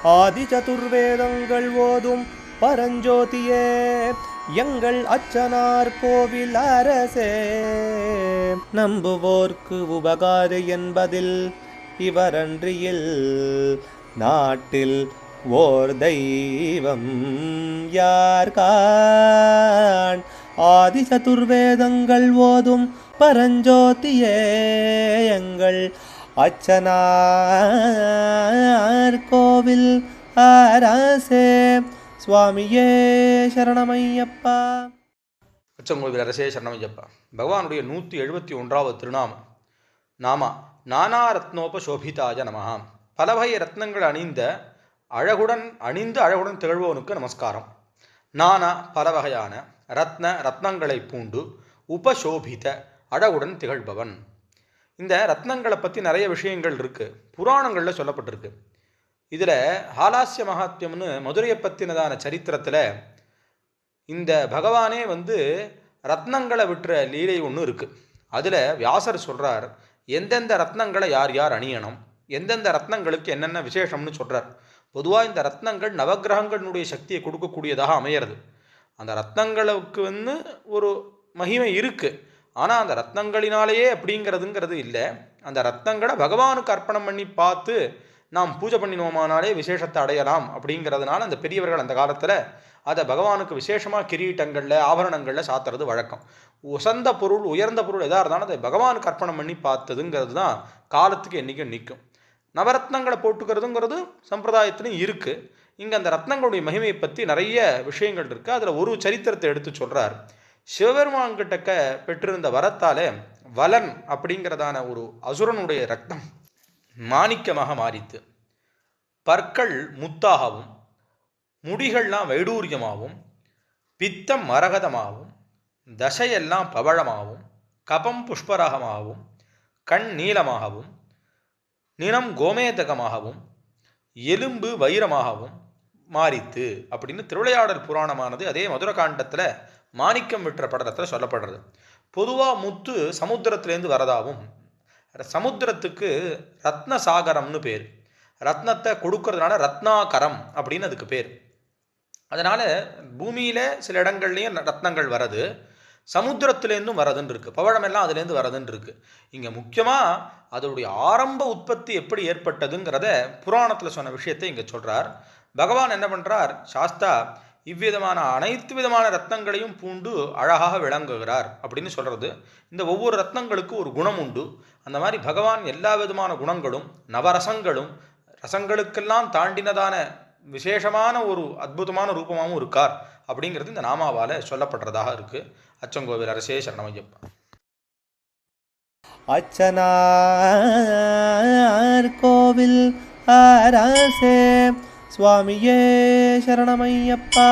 ஆதி சதுர்வேதங்கள் ஓதும் பரஞ்சோதியே எங்கள் அச்சனார் கோவில் அரசே. நம்புவோர்க்கு உபகாரி என்பதில் இவரன்றியில் நாட்டில் ஓர் தெய்வம் யார்கான். ஆதி சதுர்வேதங்கள் ஓதும் பரஞ்சோதியே எங்கள் அச்சனார் கோவில் அரசே. சுவாமியே சரணமையப்பா. அச்சங்கோவில் அரசே சரணமையப்பா. பகவானுடைய 171வது திருநாமம். நாமா நானா ரத்னோபசோபிதாய நமஹா. பலவகை ரத்னங்கள் அணிந்து அழகுடன் திகழ்வோனுக்கு நமஸ்காரம். நானா பலவகையான ரத்னங்களை பூண்டு உபசோபித அழகுடன் திகழ்பவன். இந்த ரத்னங்களை பற்றி நிறைய விஷயங்கள் இருக்குது, புராணங்களில் சொல்லப்பட்டிருக்கு. இதில் ஹாலாஸ்ய மகாத்மியம்னு மதுரையை பற்றினதான சரித்திரத்தில் இந்த பகவானே ரத்னங்களை விட்டுற லீலை ஒன்று இருக்குது. அதில் வியாசர் சொல்கிறார், எந்தெந்த ரத்னங்களை யார் யார் அணியணும், எந்தெந்த ரத்னங்களுக்கு என்னென்ன விசேஷம்னு சொல்கிறார். பொதுவாக இந்த ரத்னங்கள் நவகிரகங்களுடைய சக்தியை கொடுக்கக்கூடியதாக அமையிறது. அந்த ரத்னங்களுக்கு ஒரு மகிமை இருக்குது. ஆனால் அந்த ரத்னங்களினாலேயே அப்படிங்கிறதுங்கிறது இல்லை. அந்த ரத்னங்களை பகவானுக்கு அர்ப்பணம் பண்ணி பார்த்து நாம் பூஜை பண்ணினோமானாலே விசேஷத்தை அடையலாம் அப்படிங்கிறதுனால அந்த பெரியவர்கள் அந்த காலத்தில் அதை பகவானுக்கு விசேஷமாக கிரீட்டங்களில் ஆபரணங்களில் சாத்துறது வழக்கம். உசந்த பொருள் உயர்ந்த பொருள் எதாக இருந்தாலும் அதை பகவானுக்கு அர்ப்பணம் பண்ணி பார்த்ததுங்கிறது தான் காலத்துக்கு என்றைக்கும் நிற்கும். நவரத்னங்களை போட்டுக்கிறதுங்கிறது சம்பிரதாயத்திலும் இருக்குது. இங்கே அந்த ரத்னங்களுடைய மகிமையை பற்றி நிறைய விஷயங்கள் இருக்குது. அதில் ஒரு சரித்திரத்தை எடுத்து சொல்கிறார். சிவபெருமான்கிட்ட பெற்றிருந்த வரத்தாலே வலன் அப்படிங்கிறதான ஒரு அசுரனுடைய ரத்தம் மாணிக்கமாக மாறித்து, பற்கள் முத்தாகவும், முடிகள்லாம் வைடூரியமாகவும், பித்தம் மரகதமாகவும், தசையெல்லாம் பவழமாகவும், கபம் புஷ்பராகமாகவும், கண் நீளமாகவும், நிறம் கோமேதகமாகவும், எலும்பு வைரமாகவும் மாறித்து அப்படின்னு திருவிளையாடல் புராணமானது அதே மதுரகாண்டத்தில் மாணிக்கம் விற்ற படத்தில் சொல்லப்படுறது. பொதுவாக முத்து சமுத்திரத்திலேருந்து வரதாகவும், சமுத்திரத்துக்கு ரத்ன சாகரம்னு பேர். ரத்னத்தை கொடுக்கறதுனால ரத்னாகரம் அப்படின்னு அதுக்கு பேர். அதனால் பூமியில் சில இடங்கள்லையும் ரத்னங்கள் வரது, சமுத்திரத்துலேருந்தும் வரதுன்னு இருக்குது. பவழமெல்லாம் அதுலேருந்து வரதுன்னு இருக்குது. இங்கே முக்கியமாக அதோடைய ஆரம்ப உற்பத்தி எப்படி ஏற்பட்டதுங்கிறத புராணத்தில் சொன்ன விஷயத்தை இங்கே சொல்கிறார். பகவான் என்ன பண்ணுறார், சாஸ்தா இவ்விதமான அனைத்து விதமான ரத்னங்களையும் பூண்டு அழகாக விளங்குகிறார் அப்படின்னு சொல்கிறது. இந்த ஒவ்வொரு ரத்னங்களுக்கும் ஒரு குணம் உண்டு. அந்த மாதிரி பகவான் எல்லா விதமான குணங்களும் நவரசங்களும் ரசங்களுக்கெல்லாம் தாண்டினதான விசேஷமான ஒரு அற்புதமான ரூபமாகவும் இருக்கார் அப்படிங்கிறது இந்த நாமாவால் சொல்லப்படுறதாக இருக்குது. அச்சங்கோவில் அரசே சரணமையப்பா. அச்சனார் கோவில் அரசே. சுவாமியே சரணமையப்பா.